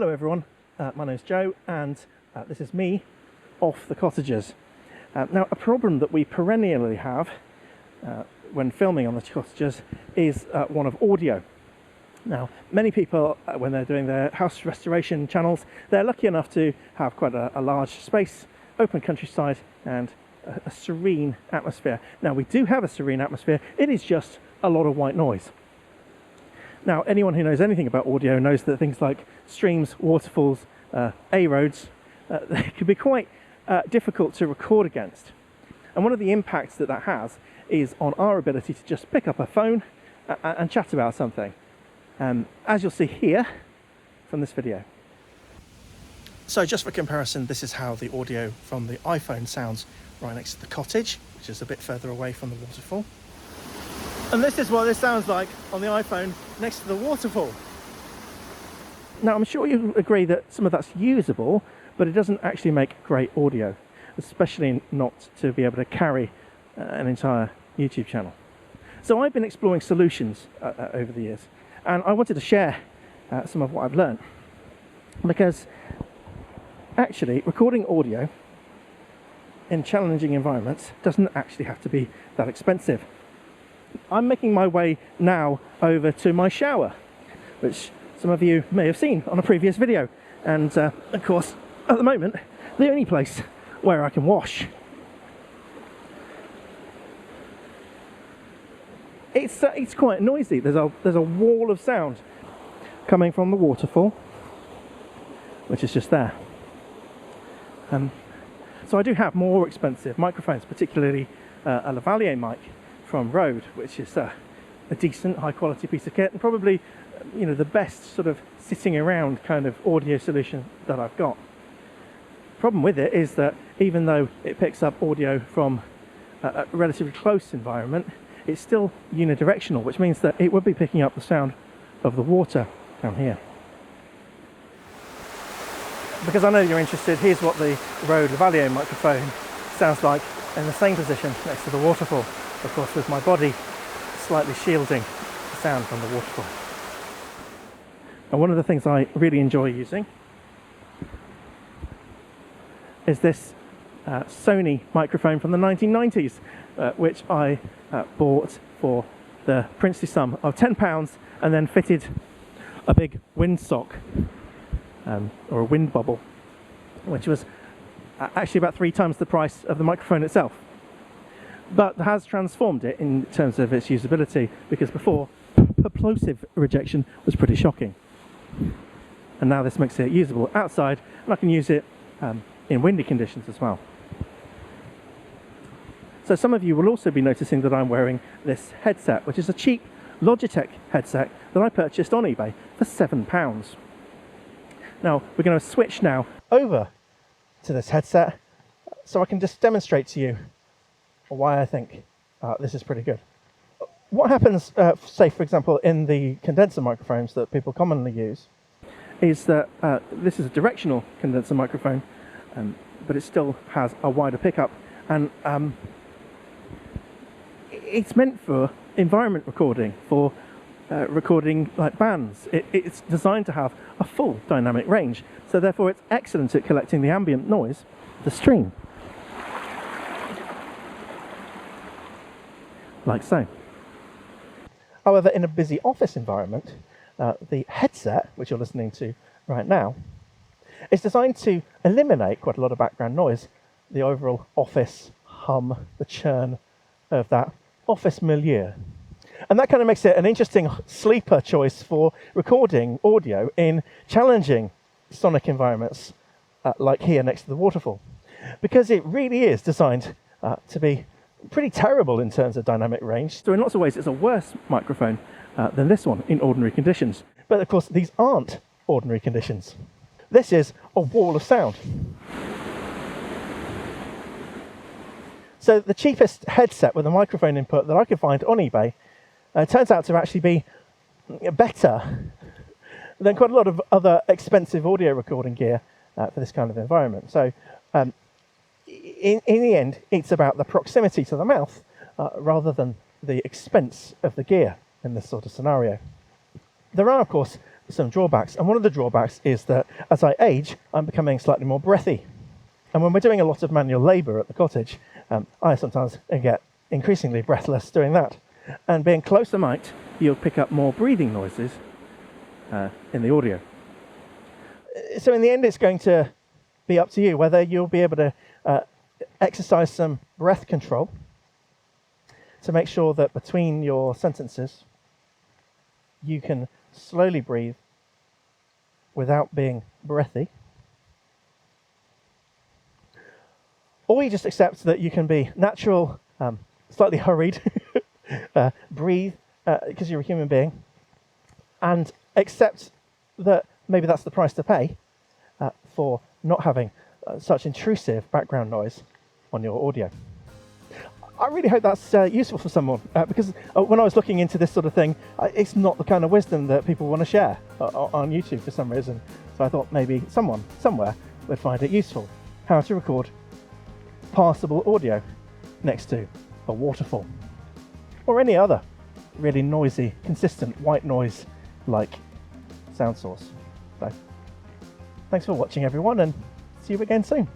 Hello everyone, my name's Joe and this is me off the cottages. Now a problem that we perennially have when filming on the cottages is one of audio. Now many people when they're doing their house restoration channels, they're lucky enough to have quite a large space, open countryside and a serene atmosphere. Now we do have a serene atmosphere, it is just a lot of white noise. Now, anyone who knows anything about audio knows that things like streams, waterfalls, A-roads, they can be quite difficult to record against. And one of the impacts that has is on our ability to just pick up a phone and chat about something. As you'll see here from this video. So just for comparison, this is how the audio from the iPhone sounds right next to the cottage, which is a bit further away from the waterfall. And this is what this sounds like on the iPhone next to the waterfall. Now I'm sure you agree that some of that's usable, but it doesn't actually make great audio, especially not to be able to carry an entire YouTube channel. So I've been exploring solutions over the years, and I wanted to share some of what I've learned, because actually recording audio in challenging environments doesn't actually have to be that expensive. I'm making my way now over to my shower, which some of you may have seen on a previous video, and of course at the moment the only place where I can wash. It's quite noisy. There's a wall of sound coming from the waterfall, which is just there. So I do have more expensive microphones, particularly a Lavalier mic from Rode, which is a decent high quality piece of kit and probably the best sort of sitting around kind of audio solution that I've got. Problem with it is that even though it picks up audio from a relatively close environment, it's still unidirectional, which means that it would be picking up the sound of the water down here. Because I know you're interested, here's what the Rode Lavalier microphone sounds like in the same position next to the waterfall. Of course, with my body slightly shielding the sound from the waterfall. And one of the things I really enjoy using is this Sony microphone from the 1990s, which I bought for the princely sum of £10 and then fitted a big windsock or a wind bubble, which was actually about 3 times the price of the microphone itself, but has transformed it in terms of its usability, because before plosive rejection was pretty shocking, and now this makes it usable outside, and I can use it in windy conditions as well. So some of you will also be noticing that I'm wearing this headset, which is a cheap Logitech headset that I purchased on eBay for £7. Now we're going to switch now over to this headset so I can just demonstrate to you why I think this is pretty good. What happens, say for example, in the condenser microphones that people commonly use, is that this is a directional condenser microphone, but it still has a wider pickup, and it's meant for environment recording, for recording like bands. It's designed to have a full dynamic range, so therefore it's excellent at collecting the ambient noise of the stream, like so. However, in a busy office environment, the headset, which you're listening to right now, is designed to eliminate quite a lot of background noise, the overall office hum, the churn of that office milieu. And that kind of makes it an interesting sleeper choice for recording audio in challenging sonic environments like here next to the waterfall, because it really is designed to be pretty terrible in terms of dynamic range. So in lots of ways it's a worse microphone than this one in ordinary conditions. But of course these aren't ordinary conditions. This is a wall of sound. So the cheapest headset with a microphone input that I could find on eBay turns out to actually be better than quite a lot of other expensive audio recording gear for this kind of environment. So in the end, it's about the proximity to the mouth rather than the expense of the gear in this sort of scenario. There are, of course, some drawbacks, and one of the drawbacks is that as I age, I'm becoming slightly more breathy. And when we're doing a lot of manual labour at the cottage, I sometimes get increasingly breathless doing that. And being closer mic, you'll pick up more breathing noises in the audio. So in the end, it's going to be up to you whether you'll be able to exercise some breath control to make sure that between your sentences you can slowly breathe without being breathy, or you just accept that you can be natural, slightly hurried, breathe because you're a human being, and accept that maybe that's the price to pay for not having such intrusive background noise on your audio. I really hope that's useful for someone, because when I was looking into this sort of thing, it's not the kind of wisdom that people want to share on YouTube for some reason. So I thought maybe someone, somewhere, would find it useful. How to record passable audio next to a waterfall, or any other really noisy, consistent white noise like sound source. So, thanks for watching everyone, and see you again soon.